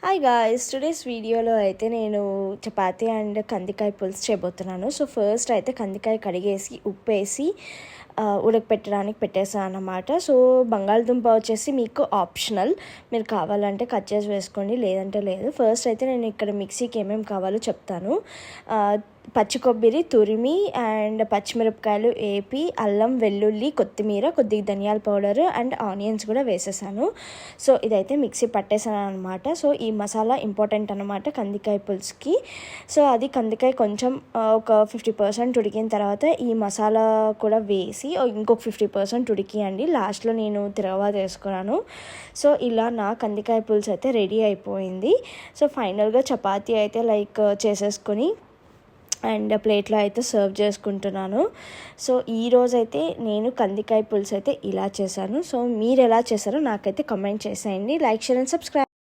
Hi guys, today's వీడియోలో అయితే నేను చపాతీ అండ్ కందికాయ పులుసు చేయబోతున్నాను. సో ఫస్ట్ అయితే కందికాయ కడిగేసి ఉప్పేసి ఉడకపెట్టడానికి పెట్టేసాను అన్నమాట. సో బంగాళదుంప వచ్చేసి మీకు ఆప్షనల్, మీరు కావాలంటే కట్ చేసి వేసుకోండి, లేదంటే లేదు. ఫస్ట్ అయితే నేను ఇక్కడ మిక్సీకి ఏమేమి కావాలో చెప్తాను. పచ్చి కొబ్బరి తురిమి అండ్ పచ్చిమిరపకాయలు ఏపి, అల్లం వెల్లుల్లి కొత్తిమీర, కొద్దిగా ధనియాల పౌడర్ అండ్ ఆనియన్స్ కూడా వేసేసాను. సో ఇదైతే మిక్సీ పట్టేసాను అనమాట. సో ఈ మసాలా ఇంపార్టెంట్ అనమాట కందికాయ పులుసుకి. సో అది కందికాయ కొంచెం ఒక 50% ఉడికిన తర్వాత ఈ మసాలా కూడా వేసి ఇంకొక 50% ఉడికియండి. లాస్ట్లో నేను తిరగవాత వేసుకున్నాను. సో ఇలా నా కందికాయ పులుసు అయితే రెడీ అయిపోయింది. సో ఫైనల్గా చపాతీ అయితే చేసేసుకొని అండ్ ప్లేట్లో అయితే సర్వ్ చేసుకుంటున్నాను. సో ఈరోజైతే నేను కందికాయ పులుసు అయితే ఇలా చేశాను. సో మీరు ఎలా చేశారో నాకైతే కమెంట్ చేసేయండి. Like, share and subscribe.